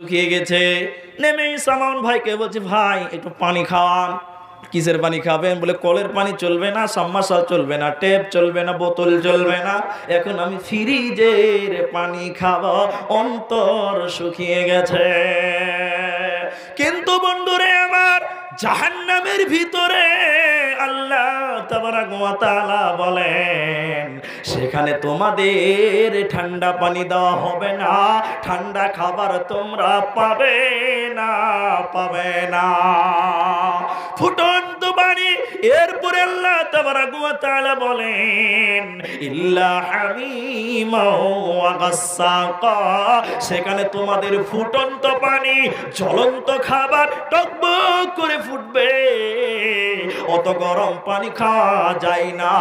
শুকিয়ে গেছে। নেমেই সালমান ভাইকে বলছে, ভাই একটু পানি খাওয়ান। কিসের পানি খাবেন? বলে কলের পানি চলবে না, সাবমার্সাল চলবে না, ট্যাপ চলবে না, বোতল চলবে না, এখন আমি ফ্রিজের পানি খাবো, অন্তর শুকিয়ে গেছে। কিন্তু বন্ধুরে আমার, জাহান্নামের ভিতরে আল্লাহ তাবারক ওয়া তাআলা বলেন, সেখানে তোমাদের ঠান্ডা পানি দেওয়া হবে না, ঠান্ডা খাবার তোমরা পাবে না, পাবে না, ফুটন্ত পানি। এরপরে আল্লাহ তাবারক ওয়া তাআলা বলেন, ইল্লা হামিমা ওয়া গাসসাকা, সেখানে তোমাদের ফুটন্ত পানি, জ্বলন্ত খাবার টকবক করে ফুটবে। অত গরম পানি খাওয়া যায় না,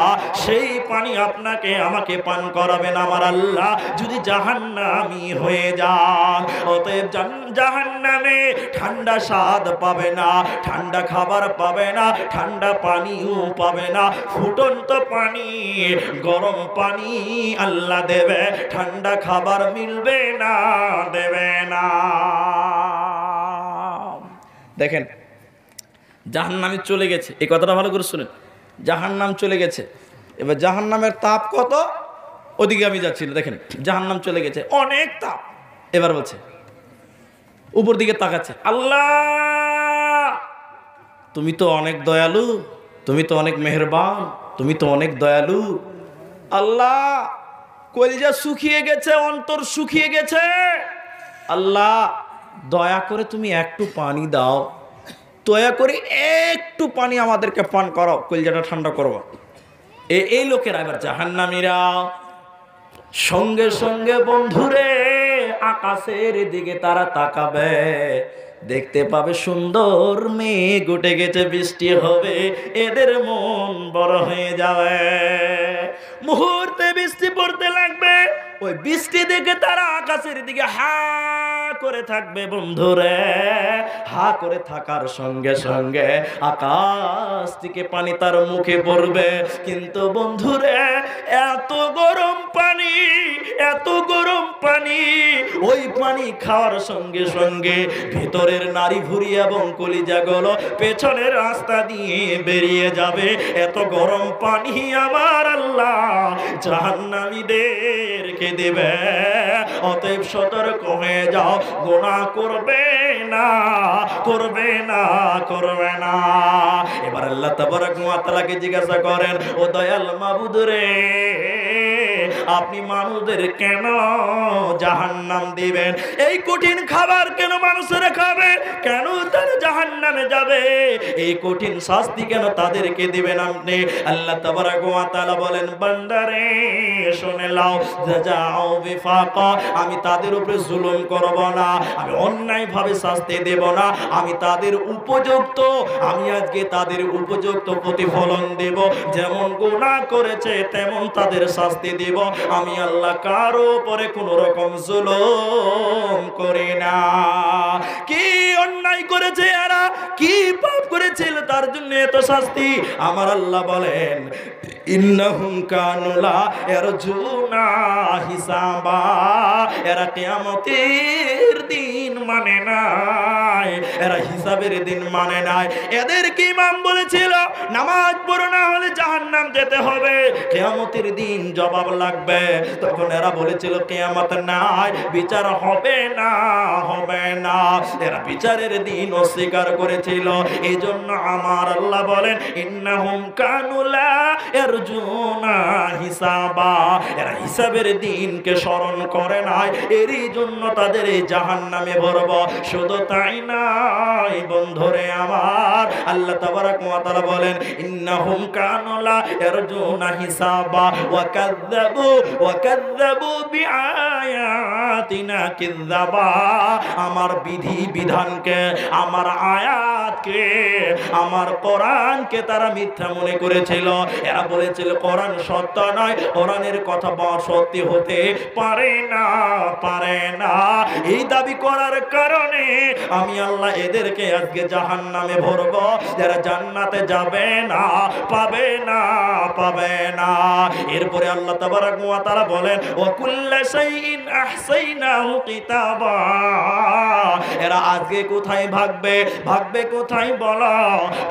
সেই পানি আপনাকে আমাকে পান করাবেন আমার আল্লাহ যদি জাহান্নামী হয়ে যান। অতএব জাহান্নামে ঠান্ডা স্বাদ পাবে না, ঠান্ডা খাবার পাবে না, ঠান্ডা পানিও পাবে না, ফুটন্ত পানি, গরম পানি আল্লাহ দেবে, ঠান্ডা খাবার মিলবে না, দেবে না। দেখেন, জাহান্নামে চলে গেছে, এই কথাটা ভালো করে শুনেন। জাহান্নাম চলে গেছে, এবার জাহান্নামের তাপ কত, ওদিকে আমি যাচ্ছি না। দেখেন, জাহান্নাম চলে গেছে, অনেক তাপ। এবার বলছে, উপর দিকে তাকাচ্ছে, আল্লাহ তুমি তো অনেক দয়ালু, তুমি তো অনেক মেহেরবান, তুমি তো অনেক দয়ালু। আল্লাহ কলিজা শুকিয়ে গেছে, অন্তর শুকিয়ে গেছে, আল্লাহ দয়া করে তুমি একটু পানি দাও, দয়া করে একটু পানি আমাদেরকে পান করাও, কলিজাটা ঠান্ডা করো। এই লোকেরা, এবার জাহান্নামীরা সঙ্গে সঙ্গে বন্ধুরে আকাশের দিকে তারা তাকাবে, দেখতে পাবে সুন্দর মেঘ উঠে গেছে, বৃষ্টি হবে, এদের মন বড় হয়ে যাবে, মুহূর্তে বৃষ্টি পড়তে লাগবে। ওই বৃষ্টি দেখে তারা আকাশের দিকে হা করে থাকবে বন্ধুরে, হা করে থাকার সঙ্গে সঙ্গে আকাশ থেকে পানি তার মুখে পড়বে। কিন্তু বন্ধুরে, এত গরম পানি, এত গরম পানি, ওই পানি খাওয়ার সঙ্গে সঙ্গে ভেতরের নাড়ি ভুঁড়ি এবং কলিজাগুলো পেছনের রাস্তা দিয়ে বেরিয়ে যাবে। এত গরম পানি আমার আল্লাহ জাহান্নামীদেরকে দেবে। অতএব সতর্ক হয়ে যাও, গুনাহ করবে না, করবে না, করবে না। এবার আল্লাহ তাবারক ওয়া তাআলাকে জিজ্ঞাসা করেন, ও দয়াল মাবুদ রে, আপনি মানুষদের কেন জাহান্নাম দিবেন? এই কঠিন খাবার কেন মানুষেরা খাবে? কেন তারা জাহান্নামে যাবে? এই কঠিন শাস্তি কেন তাদেরকে দিবেন আপনি? আল্লাহ তাবারক ওয়া তাআলা বলেন, বান্দারে শুনে নাও, যাও বিফাকা, আমি তাদের উপরে জুলুম করব না, আমি অন্যায় ভাবে শাস্তি দেব না, আমি তাদের উপযুক্ত, আমি আজকে তাদের উপযুক্ত প্রতিফলন দেব। যেমন গুনাহ করেছে তেমন তাদের শাস্তি দেব। আমি আল্লাহ কারো উপরে কোনো রকম জুলুম করি না। কি অন্যায় করেছে এরা, কি পাপ করেছিল তার জন্য এত শাস্তি? আমার আল্লাহ বলেন, ইন্নাহুম কানু লা ইয়ারজুনা হিসাবা, এরা কিয়ামতের দিন মানে নাই, এরা হিসাবের দিন মানে নাই। এদেরকে ইমাম বলেছিল, নামাজ পড়ো না হলে জাহান্নাম যেতে হবে, কিয়ামতের দিন জবাব লাগবে। তখন এরা বলেছিল কিয়ামত নাই, বিচার হবে না, হবে না। এরা বিচারের দিন অস্বীকার করেছিল। এই জন্য আমার আল্লাহ বলেন, ইন্নাহুম কানু লা ইয়ারজুনা হিসাবা, এরা হিসাবের দিনকে স্মরণ করে নাই, এরই জন্য তাদের এই জাহান্নামে ভরব। শুধু তাই নাই বন্ধুরে আমার, আল্লাহ তাবারক ওয়া তাআলা বলেন, ইন্নাহুম কানু লা ইয়ারজুনা হিসাবা ওয়া কাযযাবু বিআয়াতিনা কিযাবা, আমার বিধি বিধানকে, আমার আয়াতকে, আমার কোরআনকে তারা মিথ্যা মনে করেছিল। এরা বলেছিল কোরআন সত্য নয়, কোরআনের কথা সত্যি হতে পারে না, পারে না। এই দাবি করার কারণে আমি আল্লাহ এদেরকে আজকে জাহান্নামে ভরব। যারা জান্নাতে যাবে না, পাবে না, পাবে না। এরপরে আল্লাহ তাবারক ওয়া তাআলা বলেন, ওয়া কুল্লা শাইইন আহসাইনাহু কিতাবা, এরা আজকে কোথায় ভাগবে, ভাগবে কোথায় বলো,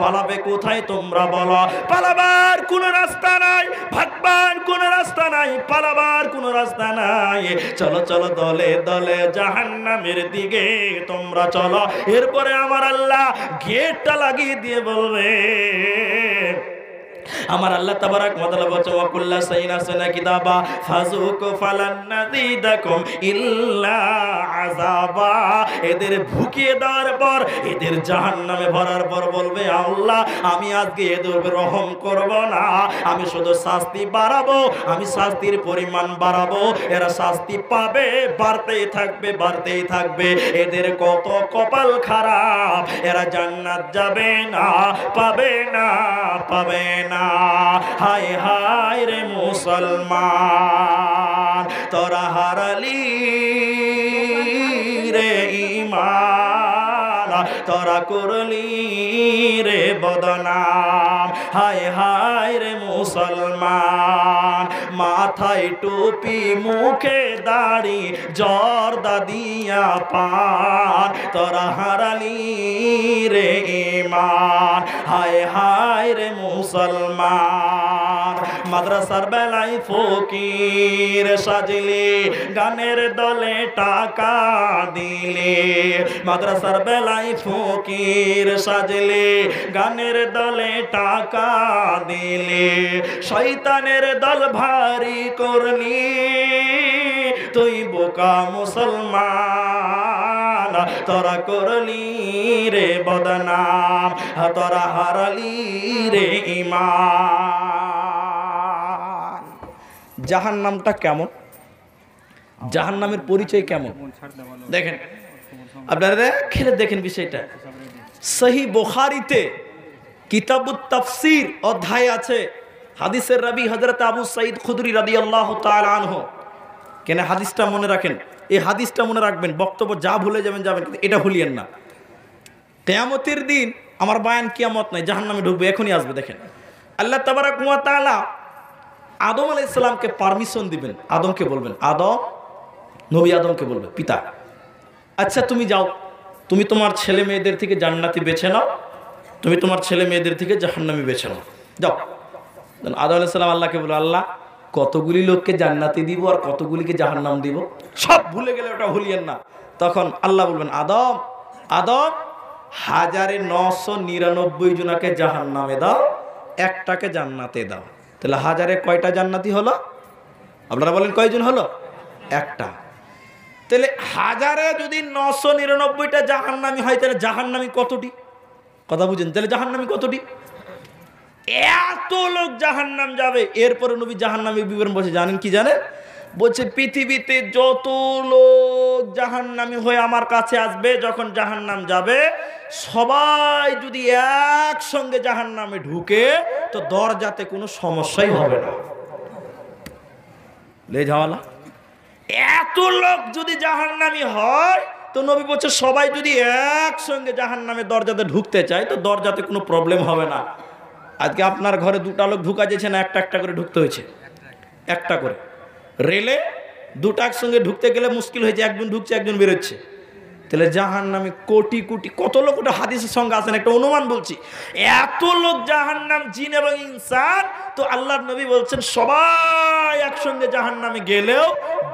পালাবে কোথায় তোমরা বলো। পালাবার কোনো রাস্তা নাই, ভাগবার কোনো রাস্তা নাই, পালাবার কোনো রাস্তা নাই। চলো চলো দলে দলে জাহান্নামের দিকে তোমরা চলো। এরপরে আমার আল্লাহ গেটটা লাগিয়ে দিয়ে বলবে, আমার আল্লাহ তাবারাক ওয়া তাআলা বলেন ওয়া কুল্লা সাইনাসনা কিতাবা ফাযুকু ফালান নাযিদাকুম ইল্লা আযাবা। এদের ভুকিয়ে দেওয়ার পর, এদের জাহান্নামে ভরার পর বলবে, আল্লাহ আমি আজকে এদের রহম করব না, আমি শুধু শাস্তি বাড়াবো, আমি শাস্তির পরিমাণ বাড়াবো। এরা শাস্তি পাবে, বাড়তেই থাকবে, বাড়তেই থাকবে। এদের কত কপাল খারাপ, এরা জান্নাত যাবে না, পাবে না, পাবে না। হায় হায় রে মুসলমান, তোরা হারালি রে ঈমান, তোরা করলি রে বদনাম। হায় হায় রে মুসলমান, মাথায় টুপি মুখে দাড়ি জর্দা দিয়া পান, তোরা হারালি রে ঈমান। হায় হায় রে মুসলমান, মাদ্রাসার বেলায় ফকির সাজলে, গানের দলে টাকা দিলে। মাদ্রাসার বেলায় ফকির সাজলে, গানের দলে টাকা দিলে। শয়তানের দল ভারী করলি, তুই বোকা মুসলমান, তোরা করলি রে বদনাম, তোরা হারালি রে ঈমান। জাহান্নামটা কেমন, জাহান্নামের পরিচয় কেমন দেখেন আপনারা, খেলে দেখেন বিষয়টা। সহিহ বুখারীতে কিতাবুত তাফসীর অধ্যায় আছে, হাদিসের রাবী হযরত আবু সাঈদ খুদরি রাদিয়াল্লাহু তাআলা আনহু। কেন হাদিসটা মনে রাখেন, এই হাদিসটা মনে রাখবেন, বক্তব্য যা ভুলে যাবেন যাবেন, কিন্তু এটা ভুলিয়েন না। কিয়ামতের দিন আমার বয়ান কিয়ামত নাই, জাহান্নামে ঢুকবে, এখনই আসবে। দেখেন আল্লাহ তাবারাক ওয়া তাআলা আদম আলাইহিস সালামকে পারমিশন দিবেন, আদমকে বলবেন, আদম, নবী আদমকে বলবে, পিতা আচ্ছা তুমি যাও, তুমি তোমার ছেলে মেয়েদের থেকে জান্নাতি বেছে নাও, তুমি তোমার ছেলে মেয়েদের থেকে জাহান্নামী বেছে নাও, যাও। আদম আলাইহিস সালাম আল্লাহকে বলল, আল্লাহ কতগুলি লোককে জান্নাতি দিব আর কতগুলিকে জাহান্নাম দিব, সব ভুলে গেলে ওটা ভুলিয়েন না। তখন আল্লাহ বলবেন, আদম, আদম 1999 জনকে জাহান্নামে দাও, একটাকে জান্নাতে দাও। তাহলে 1000-এ কয়টা জান্নাতি হলো? আপনারা বলেন কয়জন হলো? একটা। তাহলে 1000-এ যদি 999টা জাহান্নামী হয়, তাহলে জাহান্নামী কতটি? কথা বুঝেন, তাহলে জাহান্নামী কতটি? এত লোক জাহান্নাম যাবে। এরপরে নবী জাহান্নামের বিবরণ বলছে, জানেন কি জানেন? বলছে পৃথিবীতে যত লোক জাহান্নামী হয়ে আমার কাছে আসবে, যখন জাহান্নাম যাবে, সবাই যদি একসঙ্গে জাহান্নামে ঢুকে, তো দরজাতে কোনো সমস্যাই হবে না। লেজাওয়ালা এত লোক যদি জাহান্নামী হয়, তো নবী বলছে সবাই যদি একসঙ্গে জাহান্নামের দরজাতে ঢুকতে চায়, তো দরজাতে কোনো প্রবলেম হবে না। আজকে আপনার ঘরে 2টা লোক ঢুকা যাচ্ছে না, একটা একটা করে ঢুকতে হয়েছে, একটা করে। রেলে 2টা একসঙ্গে ঢুকতে গেলে মুশকিল হয়েছে, একজন ঢুকছে একজন বেরোচ্ছে। তাহলে জাহান্নামে কোটি কোটি কত লোক, ওটা হাদিসের সঙ্গে আসেন, একটা অনুমান বলছি, এত লোক জাহান্নাম, জিন এবং ইনসান। তো আল্লাহর নবী বলছেন সবাই একসঙ্গে জাহান্নামে গেলেও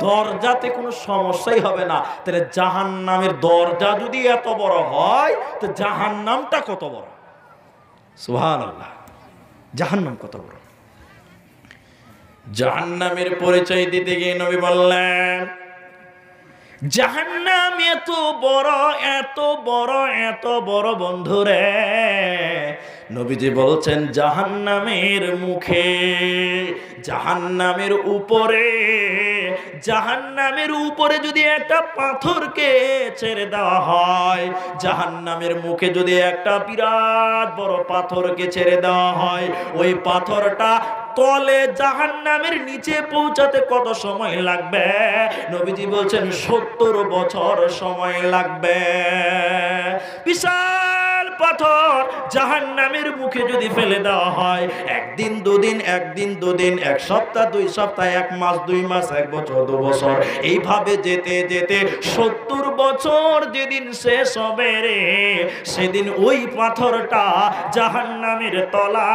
দরজাতে কোনো সমস্যাই হবে না। তাহলে জাহান্নামের দরজা যদি এত বড় হয়, তো জাহান্নামটা কত বড়! সুবহানাল্লাহ, জাহান্নাম কত বড়! জাহান্নামের পরিচয় দিতে গিয়ে নবী বললেন, জাহান্নাম এত বড়, এত বড়, এত বড় বন্ধুরে। নবীজি বলছেন জাহান্নামের মুখে, জাহান্নামের উপরে, জাহান্নামের উপরে যদি একটা পাথরকে ছেড়ে দেওয়া হয়, জাহান্নামের মুখে যদি একটা বিরাট বড় পাথরকে ছেড়ে দেওয়া হয়, ওই পাথরটা তলে জাহান্নামের নিচে পৌঁছাতে কত সময় লাগবে? নবীজি বলছেন 70 বছর সময় লাগবে। বিশাল পাথর পাথর জাহান্নামের মুখে যদি ফেলে দেওয়া হয়, একদিন দুদিন, একদিন দুদিন, এক সপ্তাহ, 2 সপ্তাহ, 1 মাস, 2 মাস, 1 বছর, 2 বছর, এইভাবে যেতে যেতে 70 বছর যেদিন শেষ হবে রে, সেদিন ওই পাথরটা জাহান্নামের তলা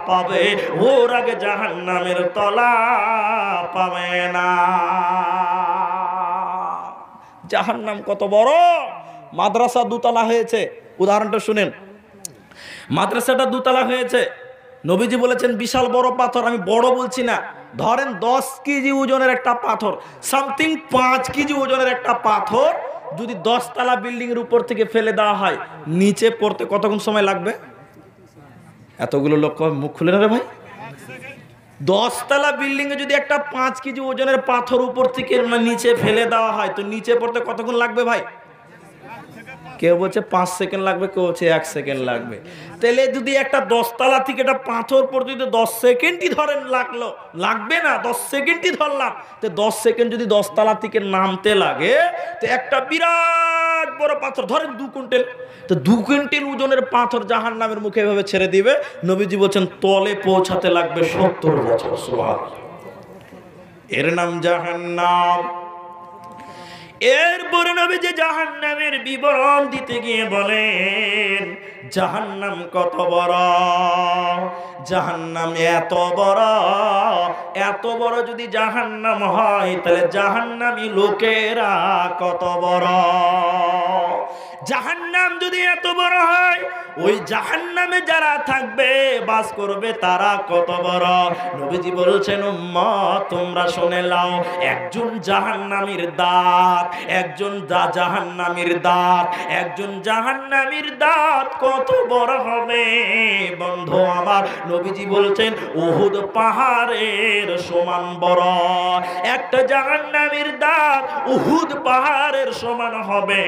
পাবে, ওর আগে জাহান্নামের তলা পাবে না। জাহান্নাম কত বড়! মাদ্রাসা দুতলা হয়েছে, উদাহরণটা শুনেন। মাদ্রাসাটা দুতলা হয়েছে, নবীজি বলেছেন বিশাল বড় পাথর, আমি বড় বলছি না, ধরেন 10 কেজি ওজনের একটা পাথর, সামথিং 5 কেজি ওজনের একটা পাথর যদি 10 তলা বিল্ডিং এর উপর থেকে ফেলে দেওয়া হয়, নিচে পড়তে কতক্ষণ সময় লাগবে? এতগুলো লোক মুখ খুলে না রে ভাই। 10 তলা বিল্ডিং এ যদি একটা 5 কেজি ওজনের পাথর উপর থেকে নিচে ফেলে দেওয়া হয়, তো নিচে পড়তে কতক্ষণ লাগবে ভাই? কেউ বলছে 5 সেকেন্ড লাগবে, কেউ বলছে 1 সেকেন্ড লাগবে। তাহলে যদি একটা 10 তলা থেকে একটা পাথর পড়তে যদি 10 সেকেন্ডই ধরেন লাগলো, লাগবে না, 10 সেকেন্ডই ধরলাম, তো 10 সেকেন্ড যদি 10 তলা থেকে নামতে লাগে, তো একটা বিরাট বড় পাথর ধরেন 2 কুইন্টাল, তো 2 কুইন্টাল ওজনের পাথর জাহান্নামের মুখে এভাবে ছেড়ে দিবে, নবীজি বলছেন তলে পৌঁছাতে লাগবে 70 বছর। সুবহানাল্লাহ। এর নাম জাহান্নাম। এরপরে নবীজি জাহান্নামের বিবরণ দিতে গিয়ে বলেন, জাহান্নাম কত বড়, জাহান্নাম এত বড়, এত বড় যদি জাহান্নাম হয়, তাহলে জাহান্নামী লোকেরা কত বড়। জাহান্নাম যদি এত বড় হয়, ওই জাহান্নামে যারা থাকবে, বাস করবে, তারা কত বড়। নবীজি বলছেন, উম্মত তোমরা শুনে নাও, একজন জাহান্নামীর দাঁত, একজন জাহান্নামীর দাঁত, একজন জাহান্নামীর দাঁত কত বড় হবে বন্ধু আমার। নবীজি বলছেন উহুদ পাহাড়ের সমান বড়। একটা জাহান্নামীর দাঁত উহুদ পাহাড়ের সমান হবে।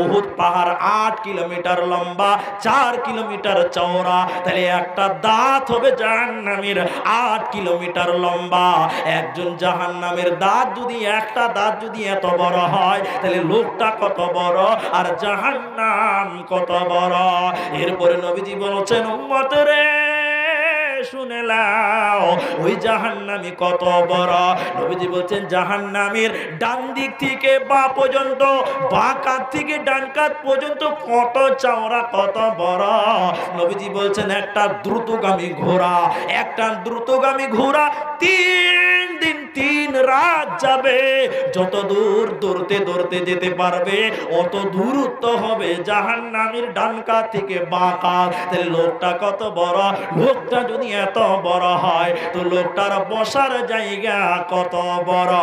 উহুদ পাহাড় 8 কিলোমিটার লম্বা, 4 কিলোমিটার চওড়া, তাহলে একটা দাঁত হবে জাহান্নামীর 8 কিলোমিটার লম্বা। একজন জাহান্নামের দাঁত যদি, একটা দাঁত যদি এত বড় হয়, তাহলে লোকটা কত বড় আর জাহান্নাম কত বড়। এরপরে নবীজি বলছেন, উম্মত রে শুনে নাও, ওই জাহান্নামী কত বড়। নবীজি বলছেন জাহান্নামীর ডান দিক থেকে বা পর্যন্ত, বা কাত থেকে ডান কাত পর্যন্ত কত চওড়া, কত বড়। নবীজি বলছেন একটা দ্রুতগামী ঘোড়া, একটা দ্রুতগামী ঘোড়া 3 দিন 3 রাত যাবে, যত দূর দৌড়তে দৌড়তে যেতে পারবে, অত দূরত্ব হবে জাহান্নামীর ডান কাত থেকে বাঁ কাত। তাহলে লোকটা কত বড়। লোকটা যদি এত বড় হয়, তো লোকটার বসার জায়গা কত বড়।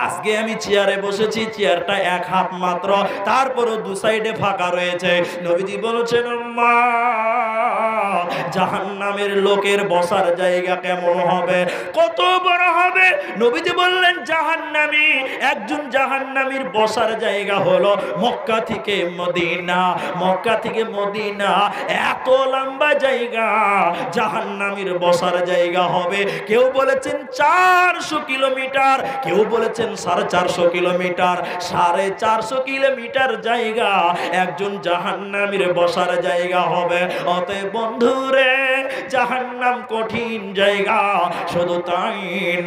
আজকে আমি চেয়ারে বসেছি, চেয়ারটা 1 হাত মাত্র, তারপরও 2 সাইডে ফাঁকা রয়েছে। নবীজি বলেছেন, মা জাহান্নামের লোকের বসার জায়গা কেমন হবে, কত বড় হবে। নবীজি বললেন জাহান্নামী, একজন জাহান্নামীর বসার জায়গা হলো মক্কা থেকে মদিনা, মক্কা থেকে মদিনা এত লম্বা জায়গা জাহান্নামীর বসার জায়গা হবে। কেউ বলেছেন 400 কিলোমিটার, কেউ বলেছেন 450 কিলোমিটার, 450 কিলোমিটার জায়গা একজন জাহান্নামীর বসার জায়গা হবে। অতএব বন্ধুরে, জাহান্নাম কঠিন জায়গা। শুধু তাই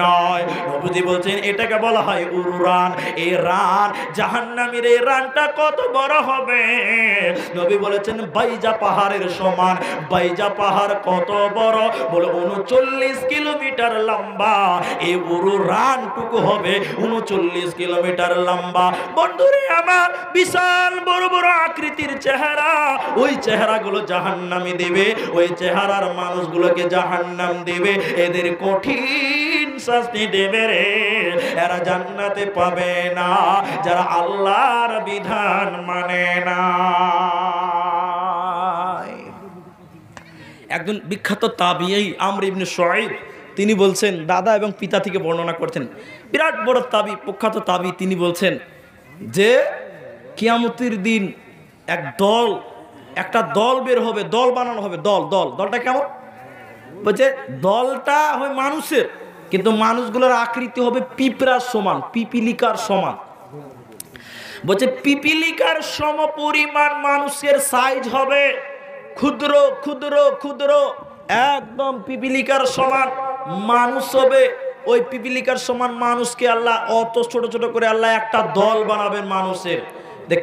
নয়, নবীজি বলছেন এটাকে বলা হয় উরুরান। এই রান, জাহান্নামীর এই রানটা কত বড় হবে। নবী বলেছেন বাইজা পাহাড়ের সমান। বাইজা পাহাড় কত বড়, বলে 39 কিলোমিটার লম্বা। এই উরুরানটুকু হবে 39 কিলোমিটার লম্বা। বন্ধুরে আমার, বিশাল বড় বড় আকৃতির চেহারা, ওই চেহারাগুলো জাহান্নামী দেবে, ওই চেহারার মানুষগুলোকে জাহান্নাম দেবে, এদের কঠিন শাস্তি দেবে রে। এরা জান্নাতে পাবে না যারা আল্লাহর বিধান মানে না। একজন বিখ্যাত তাবিঈ আমর ইবনে শুআইব, তিনি বলছেন, দাদা এবং পিতা থেকে বর্ণনা করছেন, বিরাট বড় তাবি, প্রখ্যাত তাবি, তিনি বলছেন যে কিয়ামতের দিন একটা দল বের হবে, দল বানানো হবে, দলটা কেমন বলছে, দলটা হয় মানুষের, কিন্তু মানুষগুলোর আকৃতি হবে পিঁপড়ার সমান, পিপিলিকার সমান। বলছে পিপিলিকার সম পরিমাণ মানুষের সাইজ হবে ক্ষুদ্র ক্ষুদ্র ক্ষুদ্র একদম পিপিলিকার সমান মানুষ হবে। ওই পিপিলিকার সমান মানুষকে আল্লাহ অত ছোট ছোট করে আল্লাহ একটা দল বানাবেন মানুষের।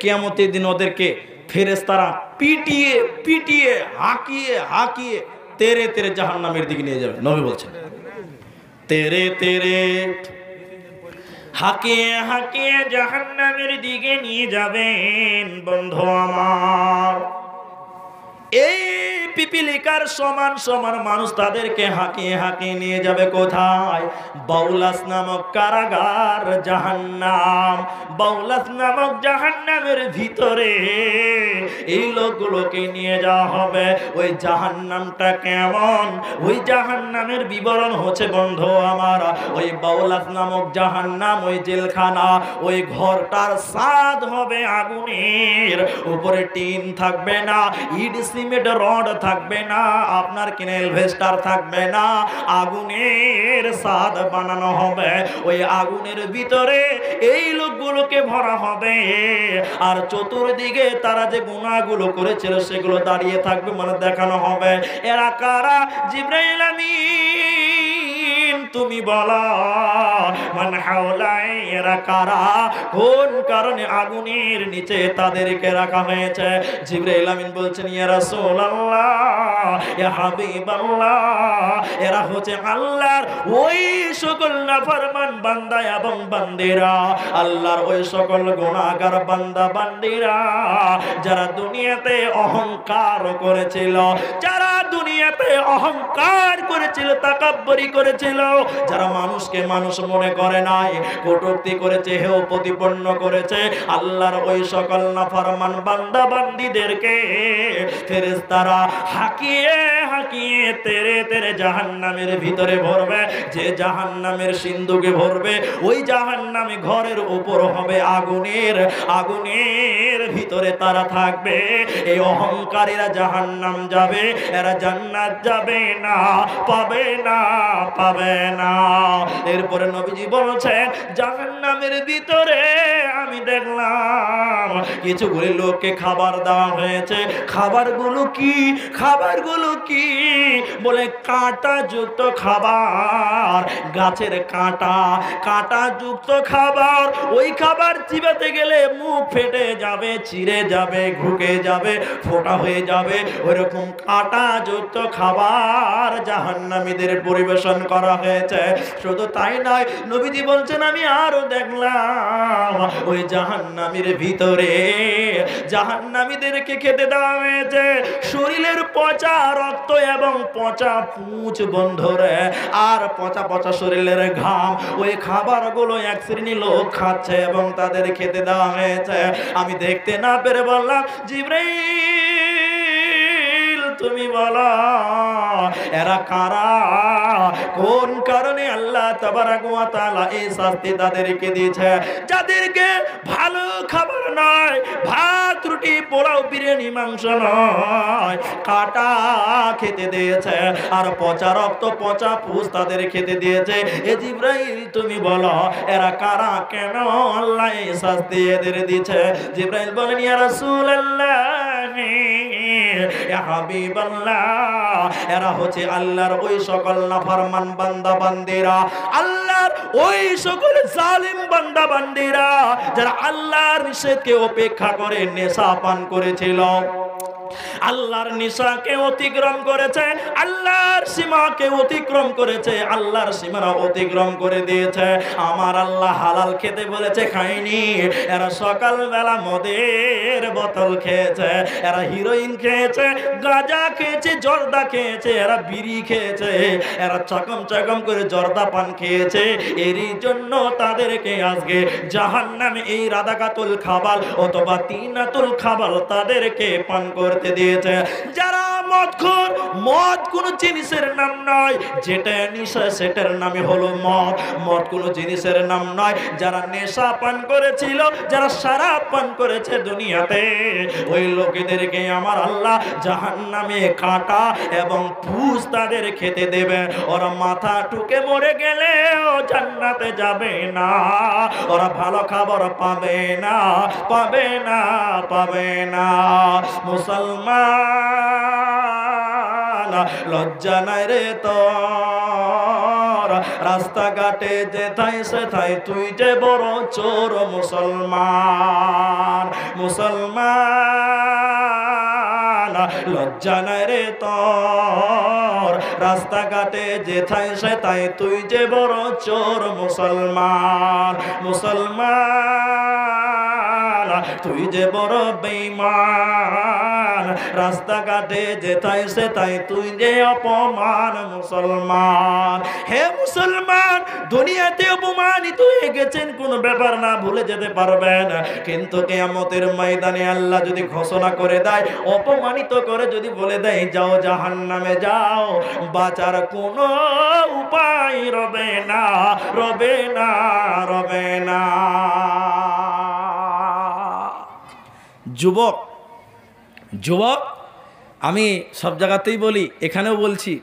কিয়ামতের দিন ওদেরকে ফেরেশতারা পিটিয়ে পিটিয়ে হাঁকিয়ে হাঁকিয়ে তেরে তেরে জাহান্নামের দিকে নিয়ে যাবে। নবী বলছেন তেরে তেরে হাঁকিয়ে হাঁকিয়ে জাহান্নামের দিকে নিয়ে যাবেন। বন্ধু আমার, এই পিপিলিকার সমান সমান মানুষ তাদেরকে হাঁকিয়ে হাঁকিয়ে নিয়ে যাবে কোথায়? বাউলাস নামক কারাগার, জাহান্নাম। বাউলাস নামক জাহান্নামের ভিতরে এই লোকগুলোকে নিয়ে যাওয়া হবে। ওই জাহান্নামটা কেমন, ওই জাহান্নামের বিবরণ হচ্ছে বন্ধু আমার, ওই বাউলাস নামক জাহান্নাম, ওই জেলখানা, ওই ঘরটার ছাদ হবে আগুনের, উপরে টিন থাকবে না, ইট সিমেন্ট রড থাকবে না, আপনার এলভেস্টার থাকবে না, আগুনের ছাদ বানানো হবে। ওই আগুনের ভিতরে এই লোকগুলোকে ভরা হবে, আর চতুর্দিকে তারা যে গুনাহগুলো করেছিল সেগুলো দাঁড়িয়ে থাকবে, মানে দেখানো হবে। এরা কারা? জিবরাইল আমিন তুমি বলো, মান হাওলাই, এরা কারা? কোন কারণে আগুনের নিচে তাদেরকে রাখা হয়েছে? জিবরাইল আমিন বলছেন, ইয়া রাসূলুল্লাহ, ইয়া হাবিবাল্লাহ, এরা হচ্ছে আল্লাহর ওই সকল নাফরমান বান্দা এবং বান্দিরা, আল্লাহর ওই সকল গুনাহগার বান্দা বান্দিরা যারা দুনিয়াতে অহংকার করেছিল, যারা দুনিয়াতে অহংকার করেছিল, তাকাব্বুরি করেছিল, যারা মানুষকে মানুষ মনে করে নাই, কটূক্তি করেছে, হেয় প্রতিপন্ন করেছে, আল্লাহর ওই সকল নাফরমান বান্দা বান্দীদেরকে ফেরেশতারা হাঁকিয়ে হাঁকিয়ে তেরে তেরে জাহান্নামের ভিতরে ভরবে। যে জাহান্নামের সিন্ধুকে ভরবে, ওই জাহান্নামে ঘরের উপর হবে আগুনের, আগুনের ভিতরে তারা থাকবে। এই অহংকারীরা জাহান্নাম যাবে, এরা জান্নাত যাবে না, পাবে না, পাবে না। এরপরে নবীজি বলছেন, জাহান্নামের ভিতরে আমি দেখলাম কিছুগুলি লোককে খাবার দেওয়া হয়েছে। খাবারগুলো কি? খাবারগুলো কি? বলে কাঁটা যুক্ত খাবার, গাছের কাঁটা, কাঁটা যুক্ত খাবার। ওই খাবার চিবাতে গেলে মুখ ফেটে যাবে, চিড়ে যাবে, ঢুকে যাবে, ফোঁটা হয়ে যাবে। ওইরকম কাঁটা যুক্ত খাবার জাহান্নামীদের পরিবেশন করা হয়েছে। শুধু তাই নয়, নবীজি বলছেন, আমি আরো দেখলাম ওই জাহান্নামীর ভিতরে জাহান্নামীদেরকে খেতে দেওয়া হয়েছে শরীরের পচা রক্ত এবং পচা পুঁজ বন্ধরে, আর পচা পচা শরীরের ঘাম। ওই খাবারগুলো এক শ্রেণী লোক খাচ্ছে এবং তাদের খেতে দেওয়া হয়েছে। আমি দেখতে না পেরে বললাম, জিবরাইল তুমি বলো, এরা কারা? কোন কারণে আল্লাহ তাবারাক ওয়া তাআলা এই শাস্তি তাদেরকে দিয়েছে? যাদেরকে ভালো খাবার নয়, ভাত রুটি পোলাও বিরিয়ানি মাংস নয়, কাটা খেতে দিয়েছে, আর পচা রক্ত পচা পুষ তাদের খেতে দিয়েছে। এ জিবরাইল তুমি বলো, এরা কারা? কেন আল্লাহ এই শাস্তি এদের দিয়েছে? জিবরাইল বলেন, ইয়া রাসূলুল্লাহ, ইয়া হাবিবাল্লাহ, এরা হচ্ছে আল্লাহর ওই সকল নাফরমান বান্দা বান্দিরা, আল্লাহর ওই সকল জালিম বান্দা বান্দিরা যারা আল্লাহর নিষেধকে উপেক্ষা করে নেশা পান করেছিল, আল্লাহর নিশাকে অতিক্রম করেছে, আল্লাহর সীমাকে অতিক্রম করেছে, আল্লাহর সীমানা অতিক্রম করে দিয়েছে। আমার আল্লাহ হালাল খেতে বলেছে, খায়নি। এরা সকালবেলা মদের বোতল খেয়েছে, এরা হিরোইন খেয়েছে, গাঁজা খেয়েছে, জর্দা খেয়েছে, এরা বিড়ি খেয়েছে, এরা চকম চকম করে জর্দা পান খেয়েছে। এরই জন্য তাদেরকে আজকে জাহান্নামে এই রাদাকাতুল খাবার অথবা তিনাতুল খাবার তাদেরকে পান করতে দিয়েছে। যারা মদখোর, মদ কোন জিনিসের নাম নয়, যেটা নেশা সেটার নামে হলো মদ। মদ কোন জিনিসের নাম নয়। যারা নেশা পান করেছিল, যারা শরাব পান করেছে দুনিয়াতে, ওই লোকেদেরকে আমার আল্লাহ জাহান্নামে কাঁটা এবং পুষ তাদের খেতে দেবে। ওরা মাথা টুকে মরে গেলেও জান্নাতে যাবে না, ওরা ভালো খাবার পাবে না, পাবে না, পাবে না। মুসলমান লজ্জা নাই রে তোর, রাস্তাঘাটে যেথায় সেথায় তুই যে বড় চোর মুসলমান, মুসলমান লজ্জা নাই রে তোর, রাস্তাঘাটে যেথায় সেথায় তুই যে বড় চোর মুসলমান, মুসলমান তুই যে বড় বেঈমান, রাস্তাঘাটে যেথায় সেথায় তুই যে অপমান মুসলমান। হে মুসলমান, দুনিয়াতে অপমানিত হয়ে গেছেন কোনো ব্যাপার না, ভুলে যেতে পারবেন, কিন্তু কিয়ামতের ময়দানে আল্লাহ যদি ঘোষণা করে দেয়, অপমানিত করে যদি বলে দেয় যাও জাহান্নামে যাও, বাঁচার কোনো উপায় রবে না, রবে না, রবে না। যুবক, যুবক আমি সব জায়গাতেই বলি, এখানেও বলছি,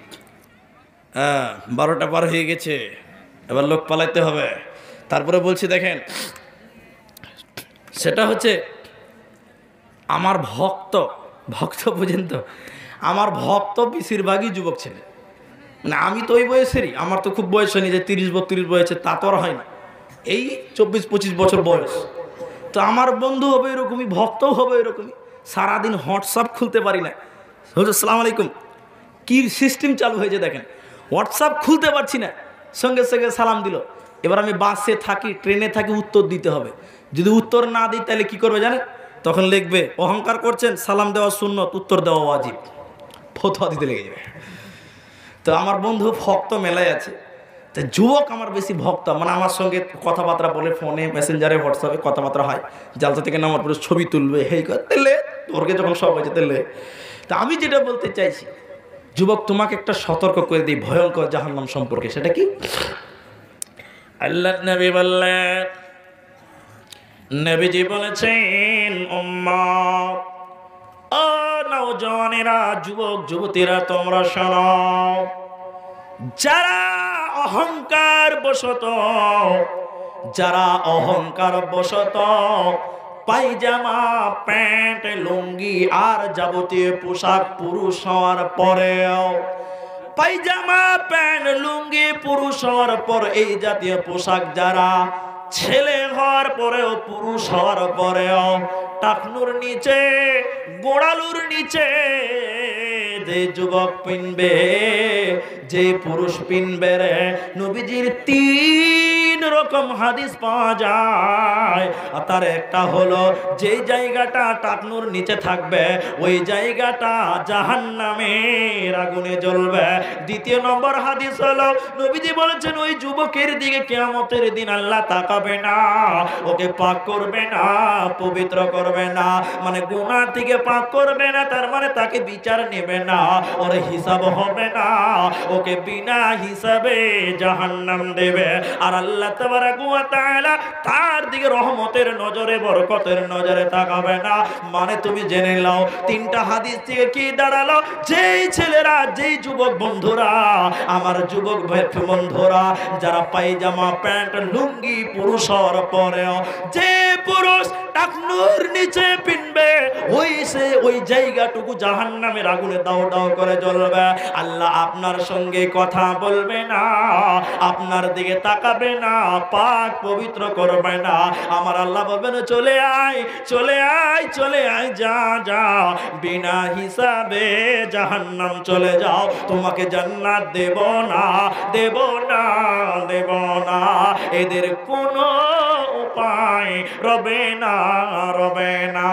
12টা পার হয়ে গেছে, এবার লোক পালাইতে হবে। তারপরে বলছি দেখেন, সেটা হচ্ছে আমার ভক্ত, ভক্ত বুঝেন তো, আমার ভক্ত বেশিরভাগই যুবক ছেলে। মানে আমি তো ওই বয়সেরই, আমার তো খুব বয়স হয়নি যে 30-32 বয়সে, তা তো আর হয় না, এই 24-25 বছর বয়স। তো আমার বন্ধু হবে এরকমই, ভক্তও হবে এরকমই। সারাদিন হোয়াটসঅ্যাপ খুলতে পারি না। আসসালামু আলাইকুম, কি সিস্টেম চালু হয়েছে দেখেন, হোয়াটসঅ্যাপ খুলতে পারছি না, সঙ্গে সঙ্গে সালাম দিল। এবার আমি বাসে থাকি, ট্রেনে থাকি, উত্তর দিতে হবে। যদি উত্তর না দিই তাহলে কি করবে জানেন? তখন লিখবে অহংকার করছেন, সালাম দেওয়া সুন্নত, উত্তর দেওয়া ওয়াজিব, ফতোয়া দিতে লেগে যাবে। তো আমার বন্ধু ভক্ত মেলায় আছে, তো যুবক আমার বেশি ভক্ত, মানে আমার সঙ্গে কথাবার্তা বলে, ফোনে, মেসেঞ্জারে, হোয়াটসঅ্যাপে কথাবার্তা হয়, জালসা থেকে নামার পরে ছবি তুলবে, হেই তেলে ওরকে যখন সব হয়েছে তেলে। তা আমি যেটা বলতে চাইছি, যুবক তোমাকে একটা সতর্ক করে দিই ভয়ঙ্কর জাহান্নাম সম্পর্কে। সেটা কি? আল্লাহ নবী বললেন, নবীজি বলেছেন, উম্মত, ও নওজওয়ানেরা, যুবক যুবতীরা, তোমরা শোনো, যারা অহংকার বশত, যারা অহংকার বশত পায়জামা, প্যান্ট, লুঙ্গি আর যাবতীয় পোশাক পুরুষ হওয়ার পরেও, পায়জামা, প্যান্ট, লুঙ্গি পুরুষ হওয়ার পর এই জাতীয় পোশাক যারা ছেলে হওয়ার পরেও, পুরুষ হওয়ার পরেও টাকনুর নিচে, গোড়ালুর নিচে যে যুবক পিনবে, যে পুরুষ পিনবে রে, নবীজির 3 রকম হাদিস পাওয়া যায়। আর তার একটা হলো, যে জায়গাটা টাকনুর নিচে থাকবে ওই জায়গাটা জাহান্নামের আগুনে জ্বলবে। দ্বিতীয় নম্বর হাদিস হলো, নবীজি বলেছেন ওই যুবকের দিকে কিয়ামতের দিন আল্লাহ তাকাবে না, ওকে পাক করবে না, পবিত্র করবে না, মানে গুনাহ থেকে পাক করবে না, তার মানে তাকে বিচার নেবে না, ওর হিসাব হবে না, ওকে বিনা হিসাবে জাহান্নাম দেবে। আর আল্লাহ তাবারাক ওয়া তাআলা তার দিকে রহমতের নজরে, বরকতের নজরে তাকাবে না। মানে তুমি জেনে নাও 3টা হাদিস থেকে কি দাঁড়ালো, যেই ছেলেরা, যেই যুবক বন্ধুরা, আমার যুবক বন্ধুরা, যারা পায়জামা, প্যান্ট, লুঙ্গি পুরুষ হওয়ার পরেও যে পুরুষ টাকনুর নিচে পিনবে, ওই জায়গাটুকু জাহান্নামের আগুনে দাও দাও করে জ্বলবে। আল্লাহ আপনার সঙ্গে কথা বলবে না, আপনার দিকে তাকাবে না, পাক পবিত্র করবে না। আমার আল্লাহ বলবেন চলে আয়, চলে আয়, চলে আয়, যা যা, বিনা হিসাবে জাহান্নাম চলে যাও, তোমাকে জান্নাত দেব না, দেব না, দেব না। এদের কোনো উপায় রবে না, রবে না।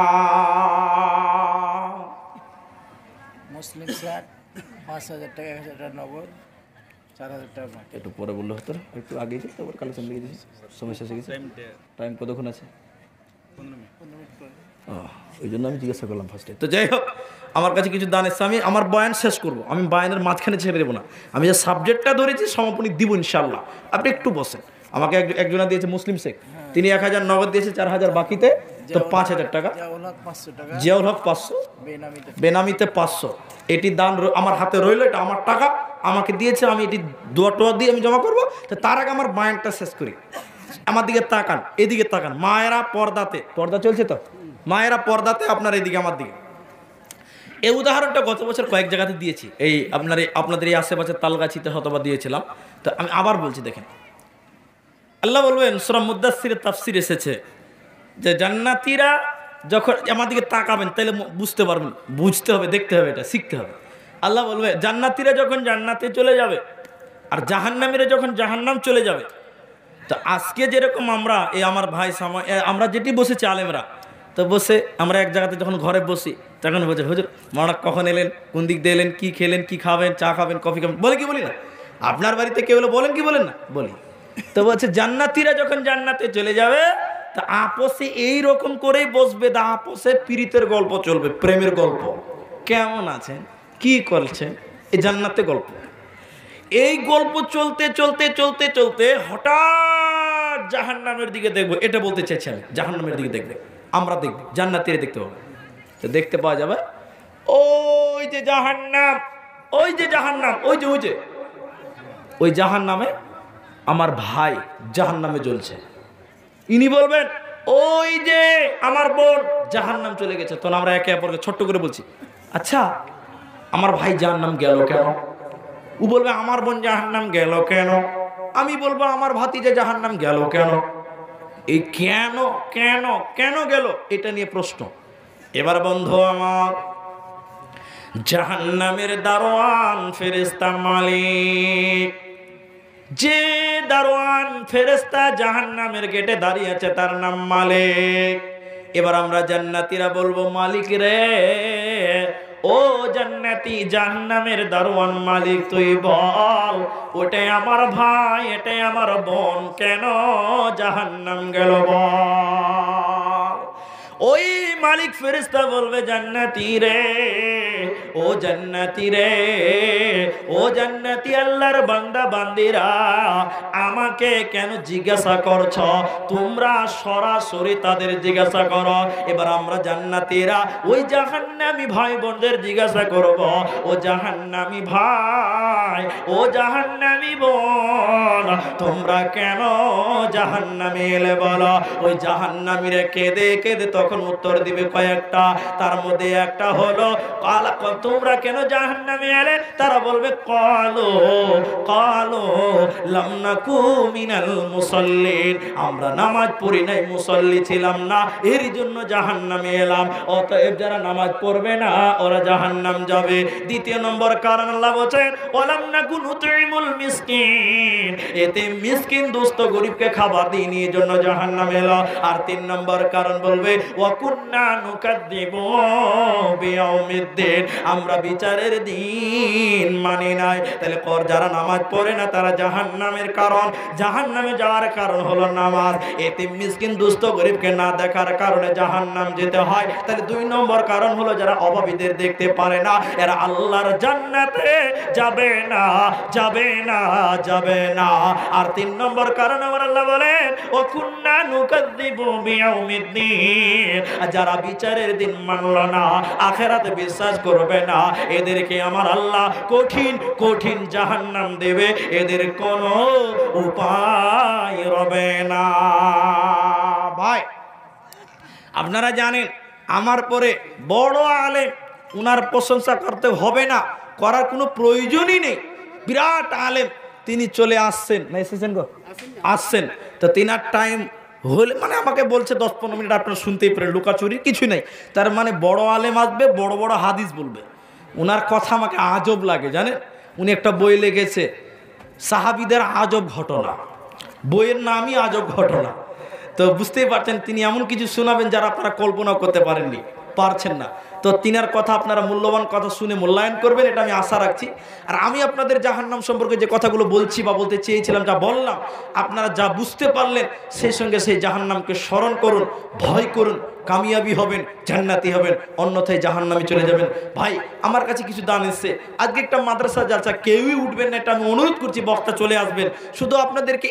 মুসলিম স্যার 5,000 টাকা, 1,000 টাকা নগদ, 4,000 টাকা বাকি। একটু পরে বললে হতো না, একটু আগে যেতে আবার কালেকশন লিখে দিয়েছি, সমস্যা এসে গেছে। টাইম কতক্ষণ আছে? 15 মিনিট করে। ওই জন্য আমি জিজ্ঞাসা করলাম ফার্স্টে। তো যাই হোক, আমার কাছে কিছু দান এসছে, আমি আমার বয়ান শেষ করব, আমি বয়ানের মাঝখানে ছেড়ে দেবো না, আমি যে সাবজেক্টটা ধরেছি সমাপনী দিব ইনশাল্লাহ। আপনি একটু বসেন। আমাকে একজনা দিয়েছে মুসলিম শেখ, তিনি 1,000 নগদ দিয়েছে, 4,000 বাকিতে, তো 5,000 টাকা। জিয়াউল হক 500, বেনামিতে 500। এটি দান আমার হাতে রইল, এটা আমার টাকা, আমাকে দিয়েছে, আমি এটি দোয়া দিয়ে আমি জমা করবো। তো তার আগে আমার বয়ানটা শেষ করি। আমার দিকে তাকান, এদিকে তাকান, মায়েরা পর্দাতে, পর্দা চলছে তো, মায়েরা পর্দাতে, আপনার এদিকে আমার দিকে। এই উদাহরণটা গত বছর কয়েক জায়গাতে দিয়েছি, এই আপনাদের এই আশেপাশের তালগাছিতে হয়তোবা দিয়েছিলাম। তো আমি আবার বলছি, দেখেন আল্লাহ বলবেন, সূরা মুদাসসিরের তাফসীর এসেছে যে জান্নাতীরা যখন আমার দিকে তাকাবেন তাহলে বুঝতে পারবেন, বুঝতে হবে, দেখতে হবে, এটা শিখতে হবে। আল্লাহ বলবে জান্নাতীরা যখন জান্নাতে চলে যাবে আর জাহান্নামীরা যখন জাহান্নাম চলে যাবে, তো আজকে যেরকম আমরা আমার ভাই আমরা যেটি বসেছি আলেমরা, তো বসে আমরা এক জায়গাতে যখন ঘরে বসি তখন বলছে হুজুর মারা কখন এলেন, কোন দিক দিয়ে এলেন, কী খেলেন, কী খাবেন, চা খাবেন, কফি খাবেন, বলে কি বলি না? আপনার বাড়িতে কেউ বলেন কি বলেন না? বলি। তো বলছে জান্নাতীরা যখন জান্নাতে চলে যাবে তা আপোষে এইরকম করেই বসবে, দা আপোষে পীড়িতের গল্প চলবে, প্রেমের গল্প, কেমন আছেন, কি করছেন, এই জান্নাতে গল্প। এই গল্প চলতে চলতে চলতে চলতে হঠাৎ জাহান্নামের দিকে দেখবো, এটা বলতে চাইছি আমি, জাহান্নামের দিকে দেখবে, আমরা দেখবো, জান্নাতীরা দেখতে পাবো। তো দেখতে পাওয়া যাবে ওই যে জাহান্নাম, ওই যে জাহান্নাম, ওই জাহান্নামে আমার ভাই জাহান্নামে জ্বলছে। ইনি বলবেন ওই যে আমার বোন জাহান্নাম চলে গেছে। তখন আমরা একে অপরকে ছোট্ট করে বলছি, আচ্ছা আমার ভাই জাহান্নাম গেল কেন? ও বলবে আমার বোন জাহান্নাম গেল কেন? আমি বলবো আমার ভাতিজা জাহান্নাম গেল কেন? এই কেন কেন কেন গেল, এটা নিয়ে প্রশ্ন। এবার বন্ধু আমার, জাহান্নামের দারোয়ান ফেরেশতা মালিক, যে দারোয়ান ফেরেশতা জাহান্নামের গেটে দাঁড়িয়ে আছে তার নাম মালিক। এবার আমরা জান্নাতীরা বলবো মালিক রে, ও জান্নাতি জাহান্নামের দারোয়ান মালিক তুই বল, ওটাই আমার ভাই, এটাই আমার বোন, কেন জাহান্নাম গেল বল। ওই মালিক ফেরেশতা বলবে জান্নাতি রে, ও জান্নাতি রে, ও জান্নাতি আল্লাহর বান্দা বান্দিরা, আমাকে কেন জিজ্ঞাসা করছ? তোমরা সরাসরি তাদের জিজ্ঞাসা করো। এবার আমরা জান্নাতীরা ওই জাহান্নামী ভাই বোনদের জিজ্ঞাসা করব, ও জাহান্নামী ভাই, ও জাহান্নামী বোন, তোমরা কেন জাহান্নামে এলে বলো। ওই জাহান্নামীরা কেঁদে কেঁদে তখন উত্তর দিবে কয়েকটা, তার মধ্যে একটা হলো তোমরা কেন জাহান্নামে এলে? তারা বলবে কালো কালো লাম নাকু মিনাল মুসাল্লিন, আমরা নামাজ পড়ি নাই, মুসল্লি ছিলাম না, এর জন্য জাহান্নামে এলাম। অতএব যারা নামাজ পড়বে না ওরা জাহান্নাম যাবে। দ্বিতীয় নম্বর কারণ আল্লাহ বলেন ওয়ালাম নাকু নুতইমুল মিসকিন, এতে মিসকিন দুস্থ গরিবকে খাবার দিই নিয়ে জন্য জাহান্নামে এলো। আর তিন নম্বর কারণ বলবে ওয়া কুন্না নুকাদ্দিবু বিয়াউমিদ্দিন, আমরা বিচারের দিন মানি নাই। তাহলে যারা নামাজ পড়ে না তারা জাহান্নামের কারণ, জাহান্নামে যাওয়ার কারণ হলো নামাজ। এতে মিসকিন দুস্থ গরিবকে না দেখার কারণে জাহান্নাম যেতে হয়। তাহলে দুই নম্বর কারণ হলো যারা অভাবীদের দেখতে পারে না, এরা আল্লাহর জান্নাতে যাবে না, যাবে না, যাবে না। আর তিন নম্বর কারণ আমার আল্লাহ বলেন ও কুন্না নুকাদ্দিবু বিয়াউমিদ্দিন, যারা বিচারের দিন মানলো না, আখিরাতে বিশ্বাস করবে না, এদেরকে আমার আল্লাহ কঠিন কঠিন জাহান্নাম দেবে, এদের কোনো উপায় রবে না। ভাই আপনারা জানেন আমার পরে বড় আলেম, উনার প্রশংসা করতে হবে না, করার কোনো প্রয়োজনই নেই, বিরাট আলেম, তিনি চলে আসছেন না, এসেছেন গো, আসছেন। তো তিনার টাইম হলে মানে আমাকে বলছে 10-15 মিনিট আপনারা শুনতেই পারেন, লুকাচুরি কিছু নেই। তার মানে বড় আলেম আসবে, বড় বড় হাদিস বলবে। ওনার কথা আমাকে আজব লাগে জানেন। উনি একটা বই লিখেছে সাহাবীদের আজব ঘটনা, বইয়ের নামই আজব ঘটনা। তো বুঝতেই পারছেন তিনি এমন কিছু শোনাবেন যারা আপনারা কল্পনা করতে পারেননি, পারছেন না। তো তিনার কথা আপনারা মূল্যবান কথা শুনে মূল্যায়ন করবেন, এটা আমি আশা রাখছি। আর আমি আপনাদের জাহান্নাম সম্পর্কে যে কথাগুলো বলছি বা বলতে চেয়েছিলাম, যা বললাম, আপনারা যা বুঝতে পারলেন সেই সঙ্গে সেই জাহান্নামকে স্মরণ করুন, ভয় করুন, কামিয়াবি হবেন, জান্নাতি হবেন, অন্যথায় জাহান্নামে চলে যাবেন। ভাই আমার কাছে কিছু দান এসছে, আজকে একটা মাদ্রাসা জালসা, কেউই উঠবেন না, এটা আমি অনুরোধ করছি, বক্তা চলে আসবেন, শুধু আপনাদেরকে